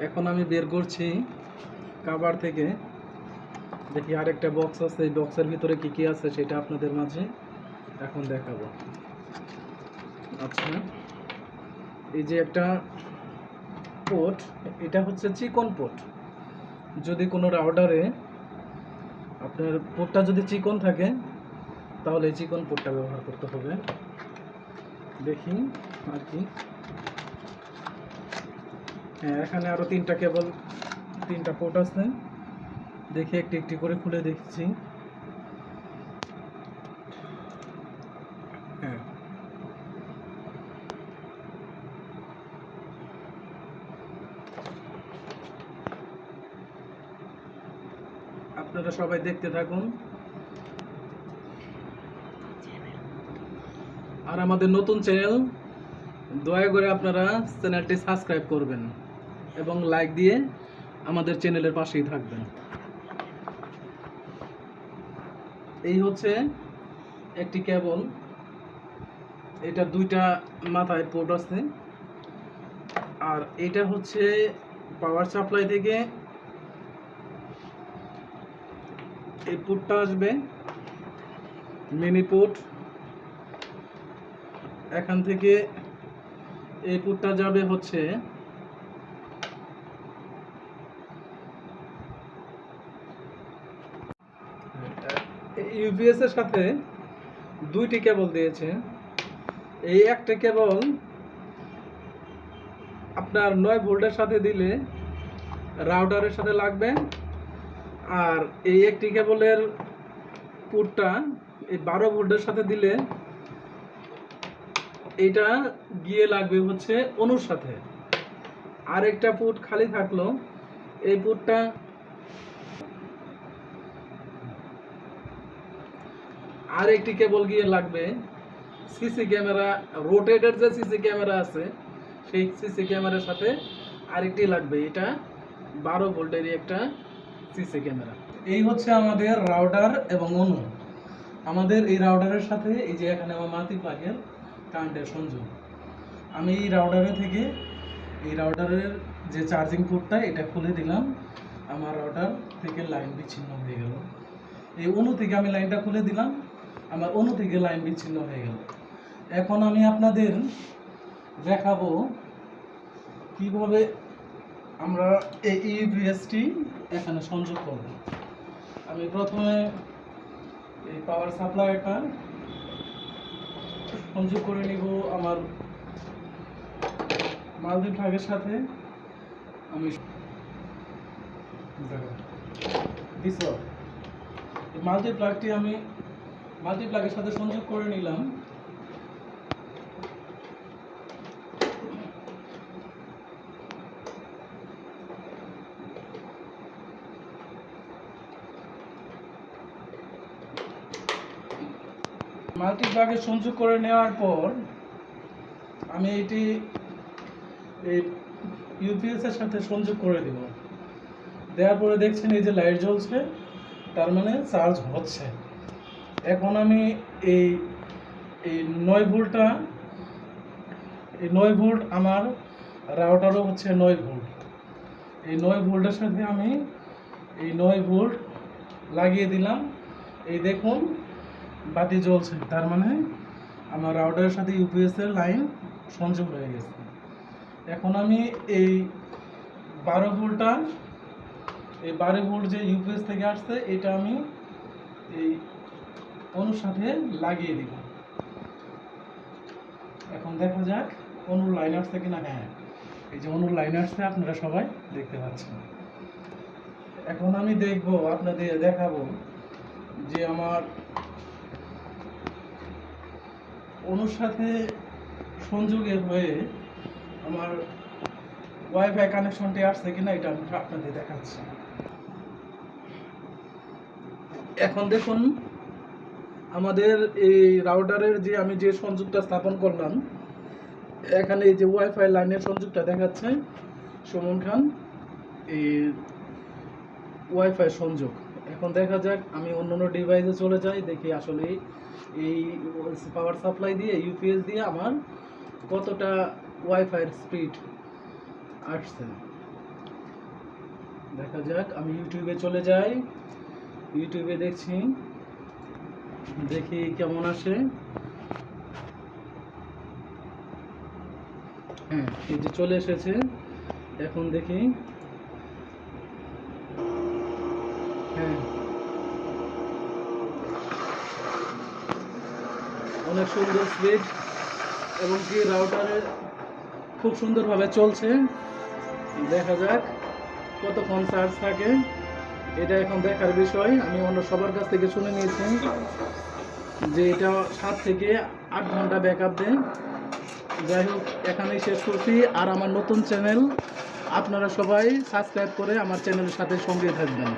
এখন আমি বের করছি কাভার থেকে, দেখি আরেকটা বক্স আছে, এই বক্সের ভিতরে কি কি আছে সেটা আপনাদের মাঝে এখন দেখাবো। আচ্ছা, এই যে একটা পোর্ট, এটা হচ্ছে চিকন পোর্ট। যদি কোনো রাউটারে আপনার পোর্টটা যদি চিকন থাকে তাহলে এই চিকন পোর্টটা ব্যবহার করতে হবে। দেখি আর কি, হ্যাঁ এখানে আরও তিনটা পোর্ট আছে। দেখি একটি একটি করে খুলে দেখছি। হ্যাঁ, আপনারা সবাই দেখতে থাকুন। আর আমাদের নতুন চ্যানেল, দয়া করে আপনারা চ্যানেলটি সাবস্ক্রাইব করবেন এবং লাইক দিয়ে আমাদের চ্যানেলের পাশেই থাকবেন। এই হচ্ছে একটি কেবল, এটা দুইটা মাথায় পোর্ট আছে। আর এটা হচ্ছে পাওয়ার সাপ্লাই থেকে এই পোর্টটা আসবে, মিনি পোর্ট। এখান থেকে এই পোর্টটা যাবে হচ্ছে ইউপিএস এর সাথে দুইটি কেবল দিয়েছে। এই একটা কেবল আপনার 9 ভোল্টের সাথে দিলে রাউটারের সাথে লাগবে, আর এই একটি কেবলের পোর্টটা এই 12 ভোল্টের সাথে দিলে এটা গিয়ে লাগবে হচ্ছে অনুর সাথে। আর একটা পোর্ট খালি থাকলো, এই পোর্টটা আর একটি কেবল গিয়ে লাগবে সিসি ক্যামেরা, রোটেটেড যে সিসি ক্যামেরা আছে সেই সিসি ক্যামেরার সাথে আরেকটি লাগবে। এটা 12 ভোল্টেরই একটা সিসি ক্যামেরা। এই হচ্ছে আমাদের রাউটার এবং অনু। আমাদের এই রাউটারের সাথে এই যে এখানে আমার মাল্টিপ্লাগের কারেন্টের সংযোগ। আমি এই রাউটারে থেকে এই রাউটারের যে চার্জিং পোর্টটা এটা খুলে দিলাম, আমার রাউটার থেকে লাইন বিচ্ছিন্ন হয়ে গেল। এই অনু থেকে আমি লাইনটা খুলে দিলাম, আমার অনু থেকে লাইন বিচ্ছিন্ন হয়ে গেল। এখন আমি আপনাদের দেখাবো কিভাবে আমরা এই ইউপিএসটি এখানে সংযোগ করব। আমি প্রথমে এই পাওয়ার সাপ্লাইটা সংযোগ করে নিব আমার মাল্টিপ্লাগের সাথে। আমি মাল্টিপ্লাগটি আমি মাল্টিপ্লাগের সাথে সংযোগ করে নিলাম। মাল্টিপ্লাগে সংযোগ করে নেওয়ার পর আমি এটি এই ইউপিএস এর সাথে সংযোগ করে দেব। দেওয়ার পরে দেখছেন এই যে লাইট জ্বলছে, তার মানে চার্জ হচ্ছে। এখন আমি এই এই 9 ভোল্টটা, এই 9 ভোল্ট আমার রাউটারও হচ্ছে 9 ভোল্ট। এই 9 ভোল্টের সাথে আমি এই 9 ভোল্ট লাগিয়ে দিলাম। এই দেখুন বাতি জ্বলছে, তার মানে আমার রাউটারের সাথে ইউপিএস এর লাইন সংযোগ হয়ে গেছে। এখন আমি এই 12 ভোল্টটা, এই 12 ভোল্ট যে ইউপিএস থেকে আসছে এটা আমি এই অনুর সাথে লাগিয়ে দিব। এখন দেখা যাক অনুর লাইন আসছে কিনা। হ্যাঁ, এই যে অনুর লাইন আসছে, আপনারা সবাই দেখতে পাচ্ছেন। এখন আমি দেখবো, আপনাদের দেখাবো যে আমার অনুর সাথে সংযোগের হয়ে আমার ওয়াইফাই কানেকশনটি আসছে কিনা এটা আমি আপনাদের দেখাচ্ছি। এখন দেখুন আমাদের এই রাউটারের যে আমি যে সংযোগটা স্থাপন করলাম, এখানে এই যে ওয়াইফাই লাইনের সংযোগটা দেখাচ্ছে সুমন খান, এই ওয়াইফাই সংযোগ। এখন দেখা যাক আমি অন্যান্য ডিভাইসে চলে যাই, দেখি আসলে এই পাওয়ার সাপ্লাই দিয়ে ইউপিএস দিয়ে আমার কতটা ওয়াইফাইয়ের স্পিড আসছে। দেখা যাক, আমি ইউটিউবে চলে যাই, ইউটিউবে দেখছি, দেখি কেমন আসে। হ্যাঁ, এই যে চলে এসেছে, এখন দেখি। হ্যাঁ, অনেক সুন্দর স্পিড এবং কি রাউটারে খুব সুন্দরভাবে চলছে। দেখা যাক কতক্ষণ চার্জ থাকে, এটা এখন দেখার বিষয়। আমি অন্য সবার কাছ থেকে শুনে নিয়েছি যে এটা 7 থেকে 8 ঘন্টা ব্যাকআপ দেয়। যাই হোক, এখানেই শেষ করছি। আর আমার নতুন চ্যানেল, আপনারা সবাই সাবস্ক্রাইব করে আমার চ্যানেলের সাথে সঙ্গে থাকবেন।